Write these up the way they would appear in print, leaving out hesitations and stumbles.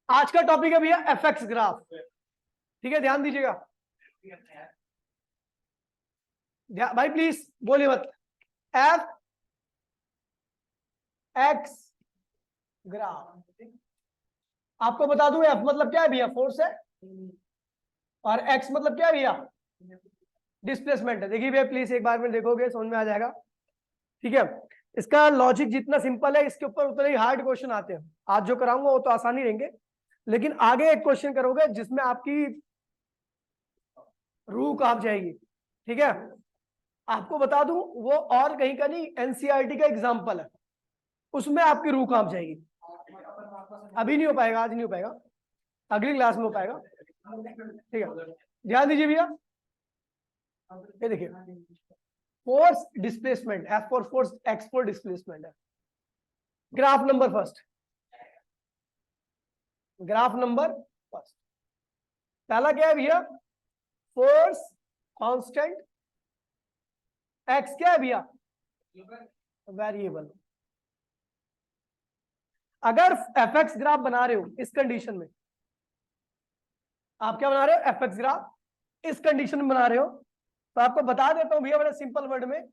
आज का टॉपिक है भैया एफएक्स ग्राफ। ठीक है, ध्यान दीजिएगा भाई, प्लीज बोलिए मत। एफ एक्स ग्राफ, आपको बता दूं एफ मतलब क्या है भैया, फोर्स है, और एक्स मतलब क्या है भैया, डिस्प्लेसमेंट है। देखिए भैया प्लीज एक बार में देखोगे समझ में आ जाएगा। ठीक है, इसका लॉजिक जितना सिंपल है इसके ऊपर उतने ही हार्ड क्वेश्चन आते हैं। आज जो कराऊंगा वो तो आसानी रहेंगे, लेकिन आगे एक क्वेश्चन करोगे जिसमें आपकी रूह कांप जाएगी। ठीक है, आपको बता दूं वो और कहीं का नहीं, एनसीईआरटी का एग्जाम्पल है, उसमें आपकी रूह कांप जाएगी। अभी नहीं हो पाएगा, आज नहीं हो पाएगा, अगली क्लास में हो पाएगा। ठीक है, ध्यान दीजिए भैया, ये देखिए force displacement, F for force, X for displacement है। Graph number first, graph number first, पहला क्या है भैया, फोर्स कांस्टेंट, एक्स क्या है भैया, वेरिएबल। अगर एफ एक्स ग्राफ बना रहे हो इस कंडीशन में, आप क्या बना रहे हो, एफ एक्स ग्राफ इस कंडीशन में बना रहे हो, तो आपको बता देता हूं भैया बड़े सिंपल वर्ड में,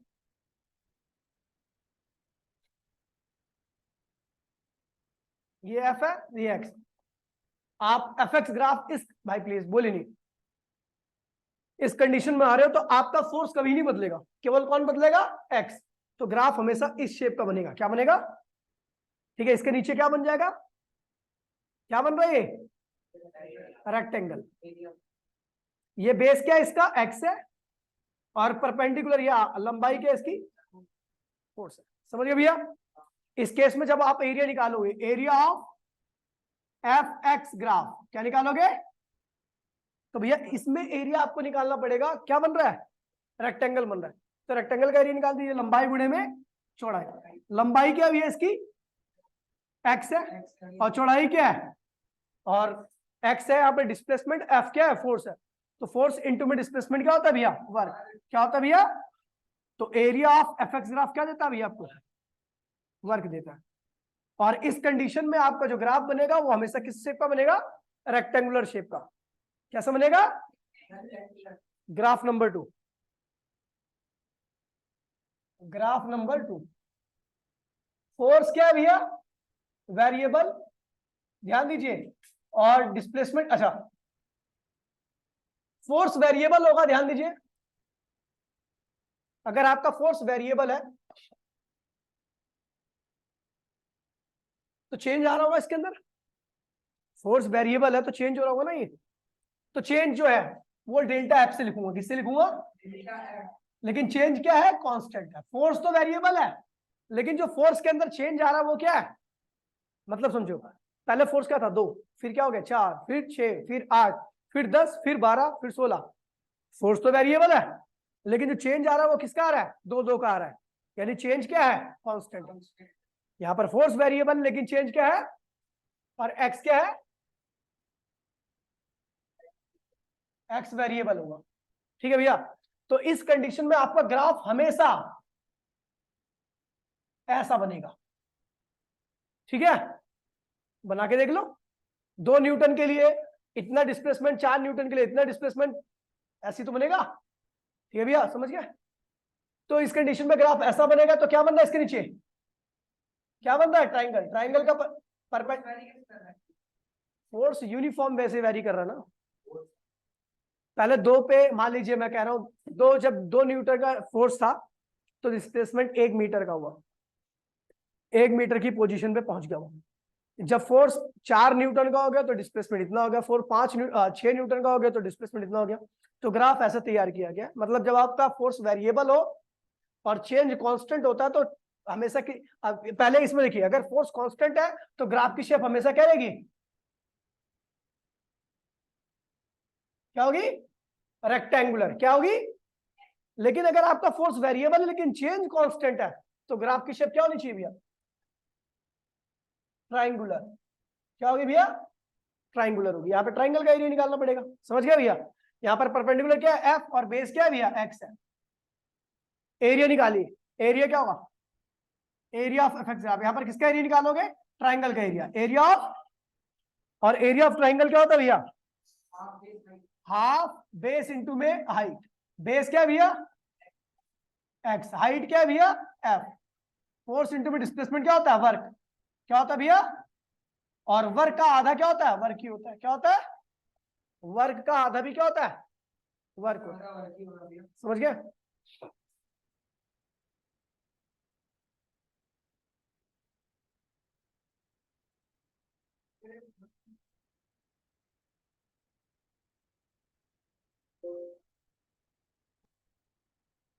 ये एफ है ये एक्स। आप एफ एक्स ग्राफ इस, भाई प्लीज बोले नहीं, इस कंडीशन में आ रहे हो तो आपका फोर्स कभी नहीं बदलेगा, केवल कौन बदलेगा, एक्स। तो ग्राफ हमेशा इस शेप का बनेगा। क्या बनेगा, ठीक है, इसके नीचे क्या बन जाएगा, क्या बन रहा है, रेक्टेंगल। ये बेस क्या है इसका, एक्स है, और परपेंडिकुलर या लंबाई क्या है इसकी, फोर्स है। समझ गए भैया। इस केस में जब आप एरिया निकालोगे, area of F x graph, क्या निकालोगे, तो भैया इसमें एरिया आपको निकालना पड़ेगा, क्या बन रहा है, रेक्टेंगल बन रहा है। तो रेक्टेंगल का एरिया निकाल दीजिए, लंबाई गुणे में चौड़ाई। लंबाई क्या है इसकी, एक्स है, और चौड़ाई क्या है, और एक्स है, यहाँ पे डिस्प्लेसमेंट एफ क्या है, फोर्स है। तो फोर्स इंटू में डिस्प्लेसमेंट क्या होता है भैया, वर्क। क्या होता है भैया, तो area of F x graph क्या देता है भैया आपको, वर्क देता है। और इस कंडीशन में आपका जो ग्राफ बनेगा वो हमेशा किस शेप का बनेगा, रेक्टेंगुलर शेप का। कैसा बनेगा, graph number 2, graph number 2। Force क्या है भैया, वेरिएबल, ध्यान दीजिए, और डिस्प्लेसमेंट, अच्छा फोर्स वेरिएबल होगा, ध्यान दीजिए, अगर आपका फोर्स वेरिएबल है तो चेंज आ रहा होगा इसके अंदर। फोर्स वेरिएबल है तो चेंज हो रहा होगा ना ये, तो चेंज जो है वो डेल्टा एफ से लिखूंगा, किससे लिखूंगा, लेकिन चेंज क्या है, कांस्टेंट है। फोर्स तो वेरिएबल है, लेकिन जो फोर्स के अंदर चेंज आ रहा है वो क्या है, मतलब समझो, पहले फोर्स क्या था 2, फिर क्या हो गया 4, फिर 6, फिर 8, फिर 10, फिर 12, फिर 16। फोर्स तो वेरिएबल है, लेकिन जो चेंज आ रहा है वो किसका आ रहा है, 2 का आ रहा है, यानी चेंज क्या है, कांस्टेंट। यहां पर फोर्स वेरिएबल लेकिन चेंज क्या है, और एक्स क्या है, एक्स वेरिएबल होगा। ठीक है भैया, तो इस कंडीशन में आपका ग्राफ हमेशा ऐसा बनेगा। ठीक है, बना के देख लो, 2 न्यूटन के लिए इतना डिस्प्लेसमेंट, 4 न्यूटन के लिए इतना डिस्प्लेसमेंट, ऐसी तो बनेगा। ठीक है भैया, समझ गए। तो इस कंडीशन में ग्राफ ऐसा बनेगा, तो क्या बन रहा है इसके नीचे, क्या बन रहा है, ट्राइंगल। ट्राइंगल का परपेंडिकुलर फोर्स यूनिफॉर्म वैसे वेरी कर रहा है ना, पहले 2 पे मान लीजिए, मैं कह रहा हूं 2, जब 2 न्यूटन का फोर्स था तो डिस्प्लेसमेंट 1 मीटर का हुआ, 1 मीटर की पोजीशन पे पहुंच गया वो। जब फोर्स 4 न्यूटन का हो गया तो डिस्प्लेसमेंट इतना हो गया, फोर्स 6 न्यूटन का हो गया तो डिस्प्लेसमेंट इतना हो गया। तो ग्राफ ऐसा तैयार किया गया, मतलब जब आपका फोर्स वेरिएबल हो और चेंज कांस्टेंट होता है तो हमेशा की, पहले इसमें देखिए, अगर फोर्स कांस्टेंट है तो ग्राफ की शेप हमेशा क्या रहेगी, क्या होगी, रेक्टेंगुलर। क्या होगी, लेकिन अगर आपका फोर्स वेरिएबल है लेकिन चेंज कांस्टेंट है तो ग्राफ की शेप क्या होनी चाहिए भैया, ट्राइंगुलर। क्या होगी भैया, ट्राइंगुलर होगी। यहाँ पे ट्राइंगल का एरिया निकालना पड़ेगा, समझ गया भैया। यहाँ पर परपेंडिकुलर क्या है, एफ, और बेस क्या है भैया, एक्स है। एरिया निकालिए, एरिया क्या होगा, एरिया ऑफ एफ एक्स। यहाँ पर किसका एरिया निकालोगे, ट्राइंगल का एरिया, एरिया ऑफ, और एरिया ऑफ ट्राइंगल क्या होता है भैया? हाफ बेस इंटू में हाइट। बेस क्या है भैया? एक्स। हाइट क्या है भैया? एफ। फोर्स इंटू में डिस्प्लेसमेंट क्या होता है? वर्क। क्या होता है भैया? और वर्क का आधा क्या होता है? वर्क ही होता है। क्या होता है? वर्क का आधा भी क्या होता है? वर्क होता है। समझ गए?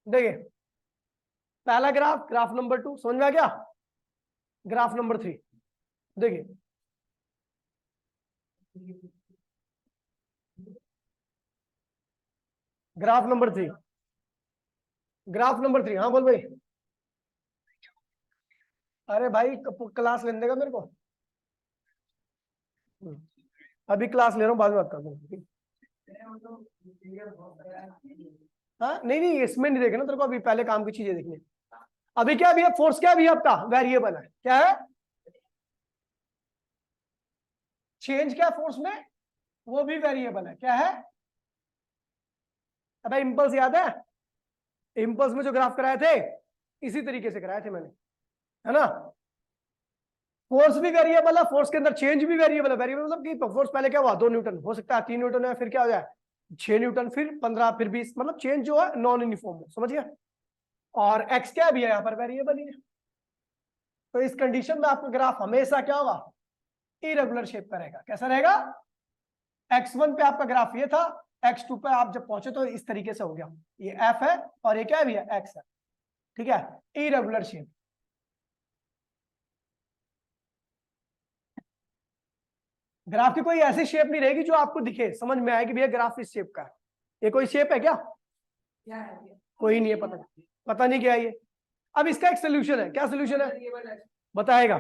देखिए पहला ग्राफ, ग्राफ नंबर 2 समझ में आ गया? ग्राफ नंबर 3 देखिए, ग्राफ नंबर 3, ग्राफ नंबर 3। हाँ बोल भाई। अरे भाई क्लास लेने देगा मेरे को? अभी क्लास ले रहा हूँ, बाद में बात करता हूँ। हाँ नहीं नहीं, इसमें नहीं देखना तेरे को, अभी पहले काम की चीजें देखनी। अभी क्या भैया? फोर्स क्या भैया आपका? वेरिएबल है। क्या है? चेंज क्या फोर्स में? वो भी वेरिएबल है। क्या है? अबे इंपल्स याद है? इंपल्स में जो ग्राफ कराए थे इसी तरीके से कराए थे मैंने, है ना? फोर्स भी वेरिएबल है, फोर्स के अंदर चेंज भी वेरिएबल है। वेरिएबल मतलब कि फोर्स पहले क्या हुआ? 2 न्यूटन, हो सकता है 3 न्यूटन है, फिर क्या हो जाए 6 न्यूटन, फिर 15, फिर 20, मतलब चेंज जो है नॉन यूनिफॉर्म है। समझ गया? और एक्स क्या भी है यहाँ पर? वेरिएबल ही है। तो इस कंडीशन में आपका ग्राफ हमेशा क्या होगा? इरेगुलर शेप का रहेगा। कैसा रहेगा? x1 पे आपका ग्राफ ये था, x2 पे आप जब पहुंचे तो इस तरीके से हो गया। ये f है और ये क्या है भैया? x है। ठीक है? Irregular shape. ग्राफ की कोई ऐसी शेप नहीं रहेगी जो आपको दिखे, समझ में आएगी भैया ग्राफ इस शेप का है। ये कोई शेप है क्या? कोई नहीं है। पता नहीं क्या है ये। अब इसका एक सोल्यूशन है। क्या सोल्यूशन है बताएगा?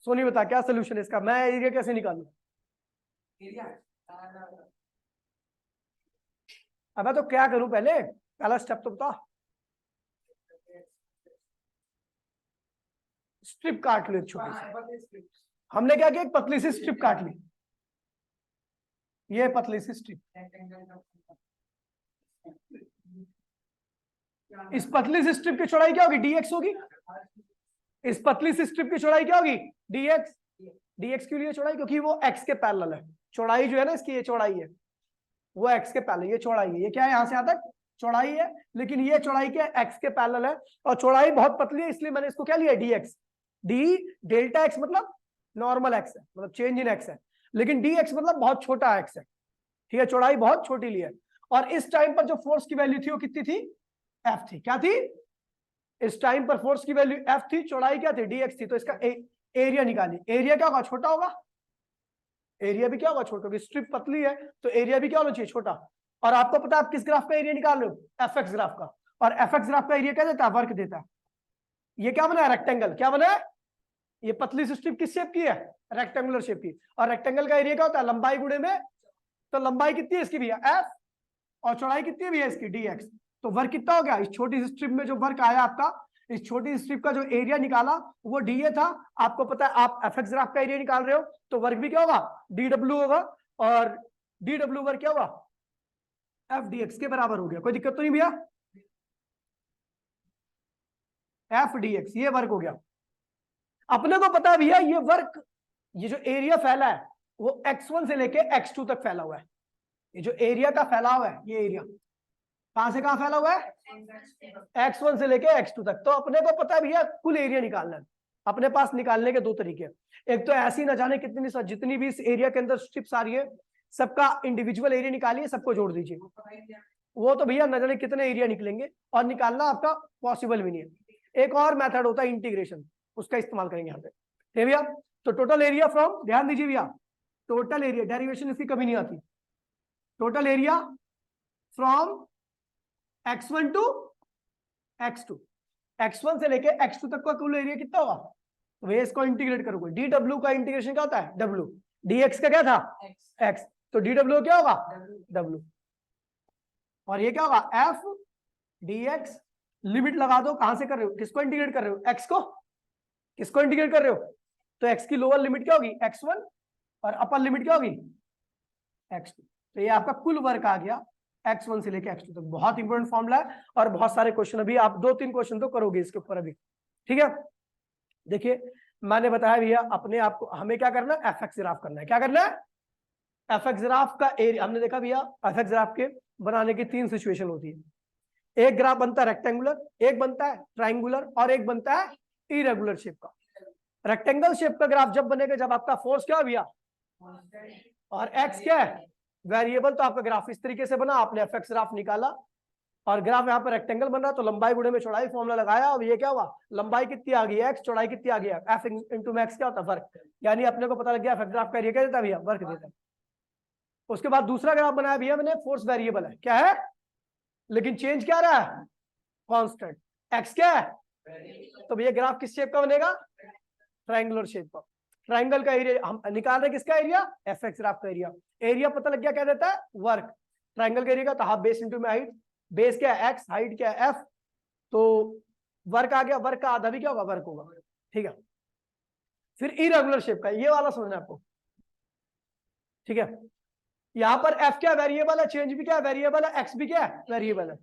सोनी बता क्या सोल्यूशन है इसका? मैं एरिया कैसे निकालूं? अब तो क्या करूं? पहले पहला स्टेप तो बता। स्ट्रिप काट लो एक छोटी सी। हमने क्या किया? एक पतली सी स्ट्रिप काट ली। ये पतली सी स्ट्रिप, इस पतली सी स्ट्रिप की चौड़ाई क्या होगी? dx होगी। इस पतली सी स्ट्रिप की चौड़ाई क्या होगी? dx। dx क्यों लिए चौड़ाई? क्योंकि वो x के पैरेलल है। चौड़ाई जो है ना इसकी, ये चौड़ाई है, वो x के पैरेलल, ये चौड़ाई है। ये क्या है? यहां से यहां तक चौड़ाई है, लेकिन ये चौड़ाई क्या है? x के पैरेलल है। और चौड़ाई बहुत पतली है, इसलिए मैंने इसको क्या लिया? dx। d डेल्टा x मतलब नॉर्मल x है, मतलब चेंज इन x है, लेकिन dx मतलब बहुत छोटा x है। ठीक है? चौड़ाई बहुत छोटी ली है। और इस टाइम पर जो फोर्स की वैल्यू थी वो कितनी थी? F थी। क्या थी? इस टाइम पर फोर्स की वैल्यू F थी, चौड़ाई क्या थी? dx थी। तो इसका एरिया निकाली। एरिया क्या होगा? छोटा होगा। एरिया भी क्या होगा? छोटा होगा। स्ट्रिप पतली है तो एरिया भी क्या होना चाहिए? छोटा। और आपको पता है आप किस ग्राफ का एरिया निकाल रहे हो? एफ ग्राफ का। और एफ ग्राफ का एरिया क्या देता है? वर्क देता है। ये क्या बना है? रेक्टेंगल। क्या बना है? ये पतली सी स्ट्रिप किस शेप की है? रेक्टेंगुलर शेप की। और रेक्टेंगल का एरिया क्या होता है? लंबाई गुणे में। तो लंबाई कितनी है इसकी भैया? एफ। और चौड़ाई कितनी है भैया इसकी? dx। तो वर्क कितना हो गया? इस छोटी सी स्ट्रिप में जो वर्क आया आपका, इस छोटी स्ट्रिप का जो एरिया निकाला वो dA था। आपको पता है आप एफएक्स ग्राफ का एरिया निकाल रहे हो, तो वर्क भी क्या होगा? dw होगा। और dw वर्क क्या होगा? f dx के बराबर हो गया। कोई दिक्कत तो नहीं भैया? f dx ये वर्क हो गया। अपने को पता है भैया ये वर्क, ये जो एरिया फैला है वो x1 से लेके x2 तक फैला हुआ है। ये जो एरिया का फैलाव है, ये एरिया कहां से कहां फैला हुआ है? x1 से लेके x2 तक। तो अपने को पता है भैया कुल एरिया निकालना है। अपने पास निकालने के दो तरीके हैं। एक तो ऐसी ना जाने कितनी जितनी भी इस एरिया के अंदर स्ट्रिप्स आ रही है सबका इंडिविजुअल एरिया निकालिए, सबको जोड़ दीजिए। वो तो भैया न जाने कितने एरिया निकलेंगे और निकालना आपका पॉसिबल भी नहीं है। एक और मेथड होता है इंटीग्रेशन, उसका इस्तेमाल करेंगे यहाँ पे भैया। तो टोटल एरिया फ्रॉम, ध्यान दीजिए भैया, टोटल एरिया, डेरिवेशन इसकी कभी नहीं आती। Total area from x1 to x2, x1 से लेके x2 तक का कुल एरिया कितना होगा? तो भैया इसको इंटीग्रेट करोगे, dw का इंटीग्रेशन क्या होता है? w। dx का क्या था? x। तो dw क्या होगा? w। और ये क्या होगा? f dx। लिमिट लगा दो, कहां से कर रहे हो? किसको इंटीग्रेट कर रहे हो? x को। किसको इंटीग्रेट कर रहे हो? तो x की लोअर लिमिट क्या होगी? x1 और अपर लिमिट क्या होगी x2। तो ये आपका कुल वर्क आ गया x1 से लेके x2 तक। बहुत इंपॉर्टेंट फॉर्मूला है और बहुत सारे क्वेश्चन अभी आप 2-3 क्वेश्चन तो करोगे इसके ऊपर अभी, ठीक है। देखिए मैंने बताया भैया अपने आप को हमें क्या करना है, एफएक्स ग्राफ करना है। क्या करना है, एफएक्स ग्राफ का एरिया। हमने देखा भैया एफएक्स ग्राफ के बनाने की 3 सिचुएशन होती है। एक ग्राफ बनता है रेक्टेंगुलर, एक बनता है ट्राइंगुलर और एक बनता है इरेगुलर शेप का। रेक्टेंगल शेप का ग्राफ जब बनेगा जब आपका फोर्स क्या भैया और एक्स क्या है वेरिएबल, तो आपका ग्राफ इस तरीके से बना, आपने एफएक्स ग्राफ निकाला और ग्राफ यहाँ पे रेक्टेंगल बन रहा तो लंबाई गुणे में चौड़ाई फॉर्मूला लगाया और ये क्या हुआ, लंबाई कितनी आ गई एक्स, चौड़ाई कितनी आ गई एफ इंटू मैक्स क्या होता है वर्क, यानी अपने को पता लग गया एफएक्स ग्राफ का एरिया क्या देता है भैया, वर्क देता है। उसके बाद दूसरा ग्राफ बनाया भैया मैंने, फोर्स वेरिएबल है क्या है, लेकिन चेंज क्या रहा है कांस्टेंट, एक्स क्या है, तो भैया ग्राफ किस शेप का बनेगा, ट्रायंगुलर शेप का। ट्रायंगल का एरिया हम निकाल रहे किसका एरिया, एफएक्स ग्राफ का एरिया। एरिया पता लग गया क्या देता है वर्क, ट्रायंगल का एरिया का तो हाफ बेस इनटू में हाइट, बेस क्या है एक्स, हाइट क्या है एफ, तो वर्क आ गया, वर्क का आधा भी क्या होगा वर्क होगा, ठीक है। फिर इरेगुलर शेप का, ये वाला समझना है आपको, ठीक है। यहां पर एफ क्या वेरिएबल है, चेंज भी क्या वेरिएबल है, एक्स भी क्या है वेरिएबल है,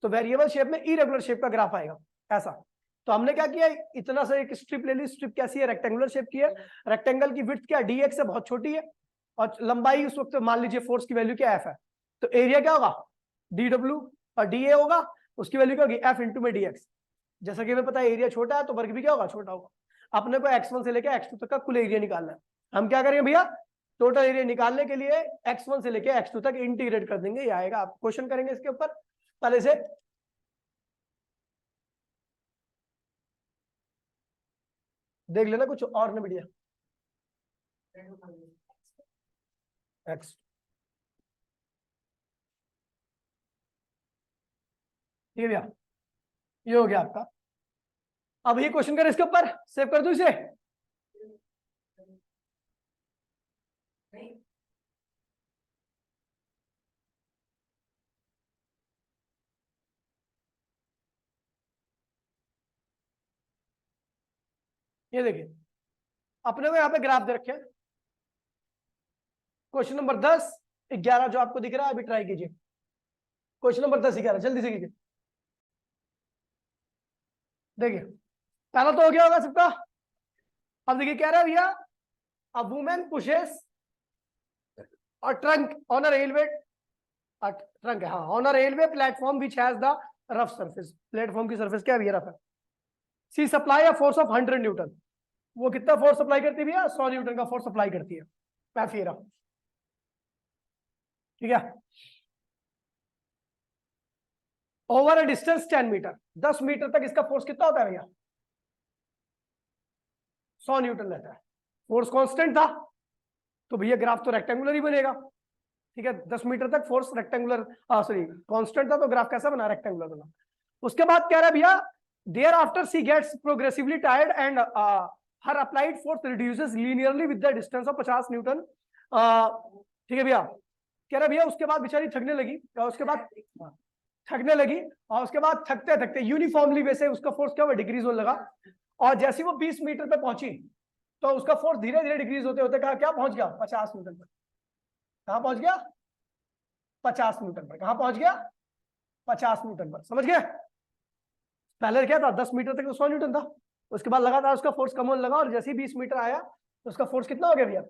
तो वेरिएबल शेप में इरेगुलर शेप का ग्राफ आएगा ऐसा। तो हमने क्या किया, इतना सा एक स्ट्रिप ले ली, स्ट्रिप कैसी है रेक्टेंगुलर शेप की है, रेक्टेंगल की विड्थ क्या है dx से बहुत छोटी है और लंबाई उस वक्त मान लीजिए फोर्स की वैल्यू क्या f है, तो एरिया क्या होगा dw और dA होगा, उसकी वैल्यू क्या होगी f इंटू में dx। जैसा कि हमें पता है एरिया छोटा है तो वर्ग भी क्या होगा छोटा होगा। अपने को x1 से लेकर x2 तक का कुल एरिया निकालना है। हम क्या करेंगे भैया, टोटल एरिया निकालने के लिए x1 से लेकर x2 तक इंटीग्रेट कर देंगे, ये आएगा। आप क्वेश्चन करेंगे इसके ऊपर, पहले से देख लेना कुछ और न बढ़िया। एक्स ठीक है भैया, ये हो गया आपका। अब ये क्वेश्चन कर इसके ऊपर, सेव कर दो इसे। ये देखिए अपने को यहाँ पे ग्राफ दे रखे, क्वेश्चन नंबर 10 11 जो आपको दिख रहा है अभी ट्राई कीजिए। क्वेश्चन नंबर 10 11 जल्दी से कीजिए। देखिए पहला तो हो गया होगा सबका। अब देखिए क्या रहा है भैया, अ वुमेन पुशेस और trunk on a railway, trunk है हाँ, on a railway platform which has the rough surface, platform की सरफेस क्या है रफ है। She supply a force of 100 newton, वो कितना फोर्स सप्लाई करती है भैया 100 न्यूटन का फोर्स सप्लाई करती है, मैं फिर ठीक है। Over a distance 10 metre, 10 metre तक इसका फोर्स कितना होता है भैया 100 न्यूटन रहता है, फोर्स कांस्टेंट था तो भैया ग्राफ तो रेक्टेंगुलर ही बनेगा, ठीक है। 10 मीटर तक फोर्स रेक्टेंगुलर सॉरी कांस्टेंट था तो ग्राफ कैसा बना रेक्टेंगुलर बना। उसके बाद क्या रहा भैया, thereafter she gets progressively tired and her applied force reduces linearly with the distance of 50 newton, ठीक है भैया। कह रहा भैया उसके बाद बेचारी थकने लगी और उसके बाद थकने लगी और उसके बाद थकते थकते यूनिफॉर्मली वैसे उसका फोर्स क्या हुआ डिक्रीज होने लगा, और जैसे वो 20 मीटर पे पहुंची तो उसका फोर्स धीरे धीरे डिक्रीज होते होते कहा क्या पहुंच गया 50 न्यूटन पर। कहां पहुंच गया 50 न्यूटन पर, कहां पहुंच गया 50 न्यूटन पर, समझ गए। पहले क्या था 10 मीटर तक तो 100 न्यूटन था, उसके बाद लगातार उसका फोर्स कम होने लगा और जैसे ही 20 मीटर आया तो उसका फोर्स कितना हो गया भैया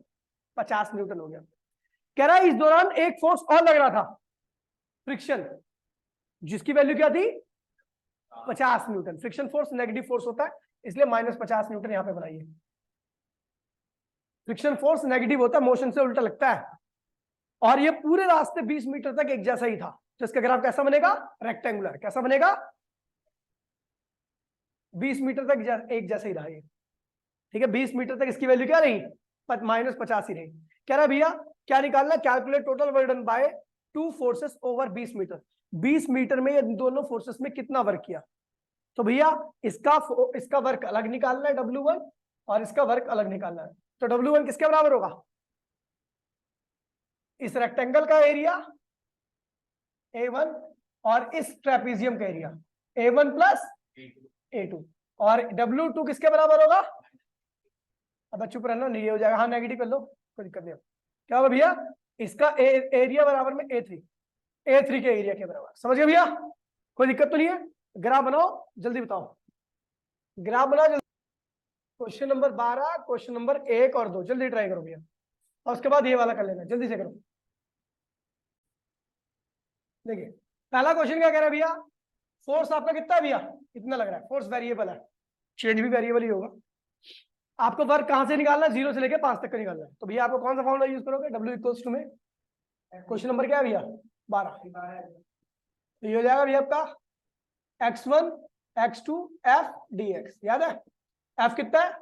50 न्यूटन हो गया। कह रहा है इस दौरान एक फोर्स और लग रहा था फ्रिक्शन, जिसकी वैल्यू क्या थी 50 Newton. Friction force negative force होता है इसलिए -50 न्यूटन यहां पे बनाइए। फ्रिक्शन फोर्स नेगेटिव होता है, मोशन से उल्टा लगता है, और ये पूरे रास्ते 20 मीटर तक एक जैसा ही था, तो इसका ग्राफ कैसा बनेगा रेक्टेंगुलर। कैसा बनेगा 20 मीटर तक एक जैसा ही रहा ये, ठीक है। 20 मीटर तक इसकी वैल्यू क्या रही -50 ही रही। कह रहा भैया क्या निकालना, calculate total work done by two forces over 20 metre. 20 metre में ये दोनों फोर्सेस में कितना वर्क किया, तो भैया इसका वर्क अलग निकालना है W1 और इसका वर्क अलग निकालना है। तो W1 किसके बराबर होगा, इस रेक्टेंगल का एरिया A1 और इस ट्रेपीजियम का एरिया A1 प्लस A2, और W2 किसके बराबर होगा, अब चुप रहना नहीं हो जाएगा, हाँ नेगेटिव कर लो, कोई दिक्कत नहीं है। क्या होगा भैया, इसका एरिया बराबर में A3 के एरिया के बराबर। समझ गए भैया, कोई दिक्कत तो नहीं है। ग्राफ बनाओ, जल्दी बताओ, ग्राफ बनाओ जल्दी। क्वेश्चन नंबर 12, क्वेश्चन नंबर 1 और 2 जल्दी ट्राई करो भैया, और उसके बाद ये वाला कर लेना, जल्दी से करो। देखिए पहला क्वेश्चन क्या कह रहा है भैया, फोर्स आपका कितना है भैया, इतना लग रहा है। फोर्स वेरिएबल है, चेंज भी वेरिएबल ही होगा। आपको वर्क कहां से निकालना है, 0 से लेकर 5 तक का निकालना है। तो भैया आपको कौन सा फॉर्मूला यूज करोगे, W इक्वल्स टू में, क्वेश्चन नंबर क्या है भैया 12। तो ये हो जाएगा भैया आपका x1 x2 f dx। याद है f कितना है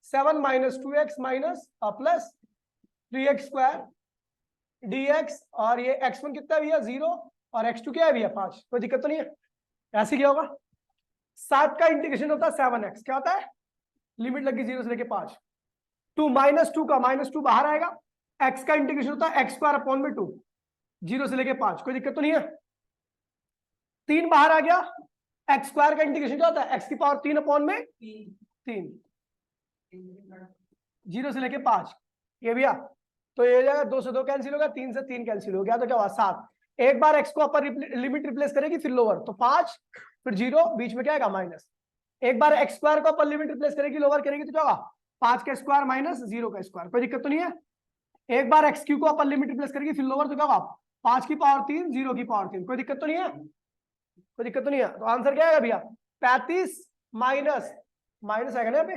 7 - 2x plus 3x square dx, और ये x1 कितना है भैया 0 और x2 क्या है भैया 5। कोई दिक्कत तो नहीं है। ऐसे क्या होगा, 7 का इंटीग्रेशन होता है 7x, क्या होता है, लिमिट लगी 0 से लेके 5। 2 -2 का -2 बाहर आएगा, x का इंटीग्रेशन होता है x²/2, 0 से लेके 5। कोई दिक्कत तो नहीं है। 3 बाहर आ गया, x² का इंटीग्रेशन क्या होता है x⁻3/3, 0 से लेके 5। ये भैया तो ये हो जाएगा, 2 से 2 कैंसिल होगा, 3 से 3 कैंसिल हो गया, तो क्या हुआ 7। एक बार x को अपर लिमिट रिप्लेस करेगी, फिर लोअर, तो 5, फिर 0, बीच में क्या आएगा माइनस। एक बार x² को अपर लिमिट रिप्लेस करेगी, लोअर करेगी, तो क्या होगा 5 का स्क्वायर माइनस 0 का स्क्वायर। कोई दिक्कत तो नहीं है। एक बार x³ को अपर लिमिट रिप्लेस करेगी, फिर लोअर, तो क्या होगा 5 की पावर 3, 0 की पावर 3। कोई दिक्कत तो नहीं है, कोई दिक्कत तो नहीं है। तो आंसर क्या आएगा भैया 35 माइनस माइनस आएगा ना यहाँ पे,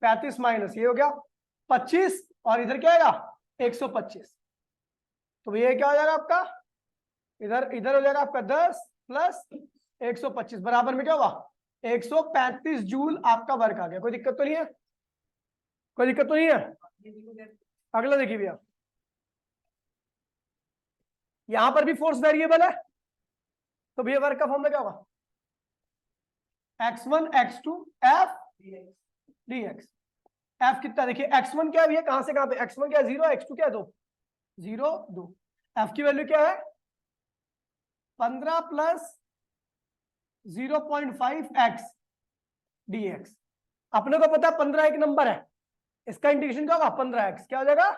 पैंतीस माइनस ये हो गया 25, और इधर क्या आएगा 125। तो ये क्या हो जाएगा आपका, इधर इधर हो जाएगा आपका 10 प्लस 125 बराबर में क्या हुआ 135 जूल आपका वर्क आ गया। कोई दिक्कत तो नहीं है, कोई दिक्कत तो नहीं है। अगला देखिए भैया, यहां पर भी फोर्स वेरिएबल है, तो भैया वर्क का फॉर्मूला क्या होगा x1 x2 f dx। f कितना, देखिए x1 क्या है भैया, कहां से कहां पे, x1 क्या है 0, x2 क्या है 2, 0 2। f की वैल्यू क्या है 15 प्लस 0.5x dx। अपने को पता है 15 एक नंबर है, इसका इंटीग्रेशन क्या होगा 15x, क्या हो जाएगा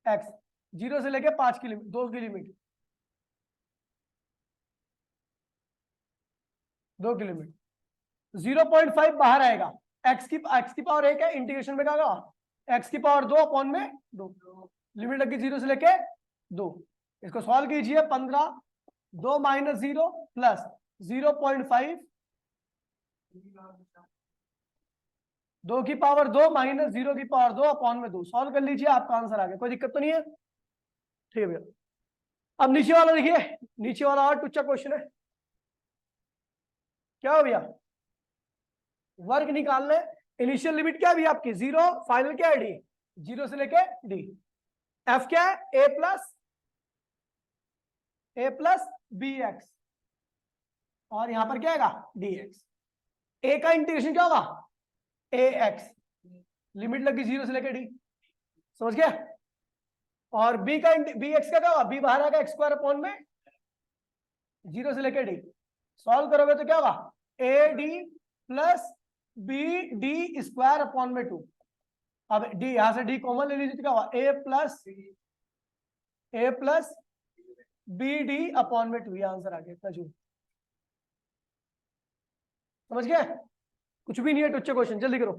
x, 0 से लेके 5 की लिमिट, 2 की लिमिट, 2 की लिमिट, 0.5 बाहर आएगा, x की पावर 1 है, इंटीग्रेशन में क्या होगा x की पावर 2 अपॉन में 2, लिमिट लगी 0 से लेके 2। इसको सॉल्व कीजिए, 15 2 - 0 प्लस 0.5, 2 की पावर 2 माइनस 0 की पावर 2 अपॉन में 2, सॉल्व कर लीजिए, आपका आंसर आ गया। कोई दिक्कत तो नहीं है, ठीक है भैया। अब नीचे वाला देखिए, नीचे वाला और टुच्चा क्वेश्चन है। क्या हो भैया, वर्क निकालने, इनिशियल लिमिट क्या है भैया आपकी 0, फाइनल क्या है डी, 0 से लेके डी। एफ क्या है a प्लस बी एक्स, और यहां पर क्या आएगा dx। a का इंटीग्रेशन क्या होगा ax, लिमिट लगी 0 से लेके डी, समझ गया। और b का bx का क्या होगा, b बाहर आएगा x²/में 0 से लेके डी, सॉल्व करोगे तो क्या होगा ad प्लस bd²/2। अब d यहां से d कॉमन ले लीजिए, तो क्या होगा a प्लस bd/2। ये आंसर आ गया, इतना जूल। समझ गए, कुछ भी नहीं है टुच्चे क्वेश्चन, जल्दी करो।